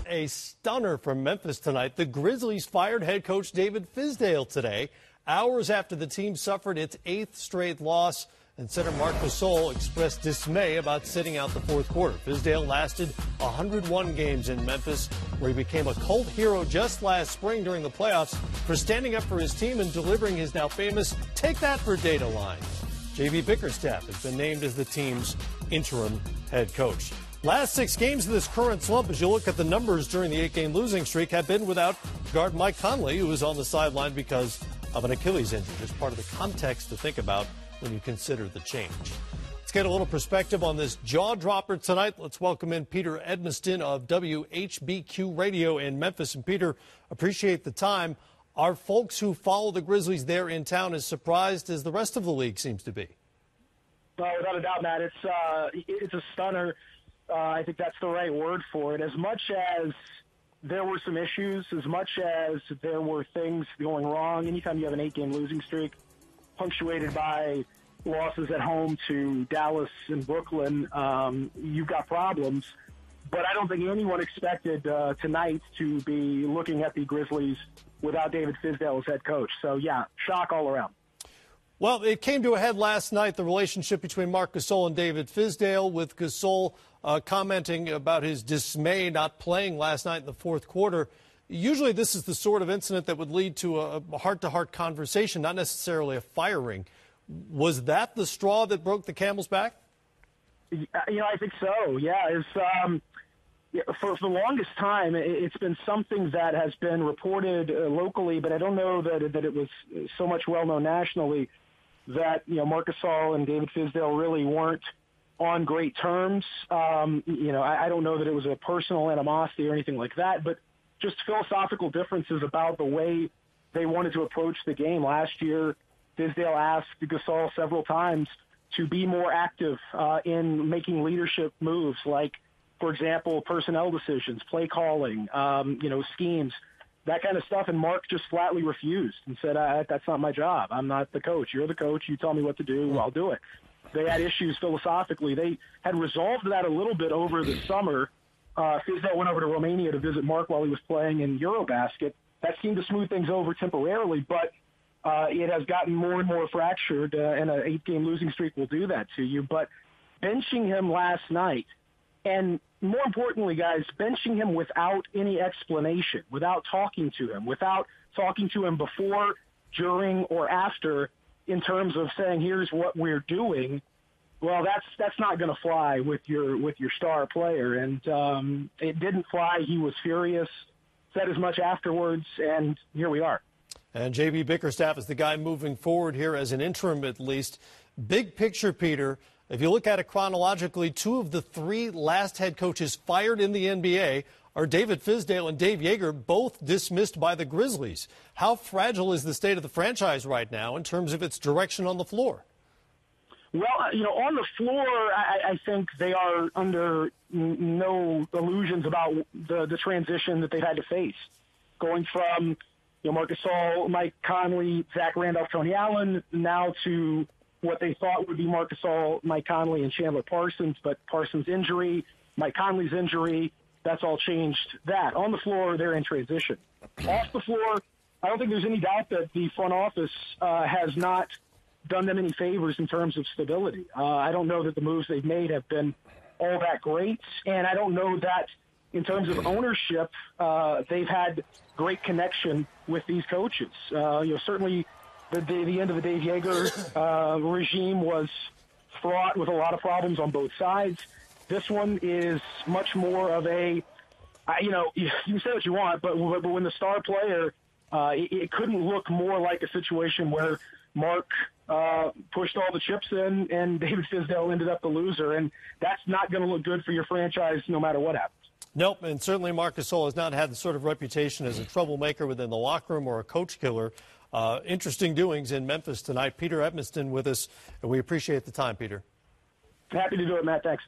a stunner from Memphis tonight. The Grizzlies fired head coach David Fizdale today, hours after the team suffered its 8th straight loss, and center Marc Gasol expressed dismay about sitting out the fourth quarter. Fizdale lasted 101 games in Memphis, where he became a cult hero just last spring during the playoffs for standing up for his team and delivering his now famous "Take That for Data" line. J.B. Bickerstaff has been named as the team's interim head coach. Last 6 games of this current slump, as you look at the numbers during the 8-game losing streak, have been without guard Mike Conley, who was on the sideline because of an Achilles injury. Just part of the context to think about when you consider the change. Let's get a little perspective on this jaw-dropper tonight. Let's welcome in Peter Edmiston of WHBQ Radio in Memphis. And Peter, appreciate the time. Are folks who follow the Grizzlies there in town as surprised as the rest of the league seems to be? Well, without a doubt, Matt, it's a stunner. I think that's the right word for it. As much as there were some issues, as much as there were things going wrong, anytime you have an 8-game losing streak punctuated by losses at home to Dallas and Brooklyn, you've got problems. But I don't think anyone expected tonight to be looking at the Grizzlies without David Fizdale as head coach. So, yeah, shock all around. Well, it came to a head last night, the relationship between Marc Gasol and David Fizdale, with Gasol commenting about his dismay not playing last night in the fourth quarter. Usually this is the sort of incident that would lead to a heart-to-heart conversation, not necessarily a firing. Was that the straw that broke the camel's back? I think so, yeah. For the longest time, it's been something that has been reported locally, but I don't know that it was so much well-known nationally, that Marc Gasol and David Fizdale really weren't on great terms. I don't know that it was a personal animosity or anything like that, but just philosophical differences about the way they wanted to approach the game. Last year, Fizdale asked Gasol several times to be more active in making leadership moves, like, for example, personnel decisions, play calling, schemes, that kind of stuff. And Mark just flatly refused and said, that's not my job. I'm not the coach. You're the coach. You tell me what to do. I'll do it. They had issues philosophically. They had resolved that a little bit over the summer. Fizdale went over to Romania to visit Mark while he was playing in Eurobasket. That seemed to smooth things over temporarily, but it has gotten more and more fractured, and an 8-game losing streak will do that to you. But benching him last night, and more importantly, guys, benching him without any explanation, without talking to him before, during, or after, in terms of saying, here's what we're doing, well, that's not going to fly with your star player. And it didn't fly. He was furious, said as much afterwards, and here we are. And J.B. Bickerstaff is the guy moving forward here as an interim, at least. Big picture, Peter, if you look at it chronologically, 2 of the 3 last head coaches fired in the NBA are David Fizdale and Dave Joerger, both dismissed by the Grizzlies. How fragile is the state of the franchise right now in terms of its direction on the floor? Well, on the floor, I think they are under no illusions about the transition that they've had to face. Going from Marc Gasol, Mike Conley, Zach Randolph, Tony Allen, now to what they thought would be Marc Gasol, Mike Conley, and Chandler Parsons, but Parsons' injury, Mike Conley's injury, that's all changed that. On the floor, they're in transition. Off the floor, I don't think there's any doubt that the front office has not done them any favors in terms of stability. I don't know that the moves they've made have been all that great, and I don't know that in terms of ownership, they've had great connection with these coaches. Certainly the end of the Dave Joerger regime was fraught with a lot of problems on both sides. This one is much more of a, you can say what you want, but when the star player, it couldn't look more like a situation where Mark pushed all the chips in and David Fizdale ended up the loser, and that's not going to look good for your franchise no matter what happens. Nope, and certainly Marc Gasol has not had the sort of reputation as a troublemaker within the locker room or a coach killer. Interesting doings in Memphis tonight. Peter Edmiston with us, and we appreciate the time, Peter. Happy to do it, Matt. Thanks.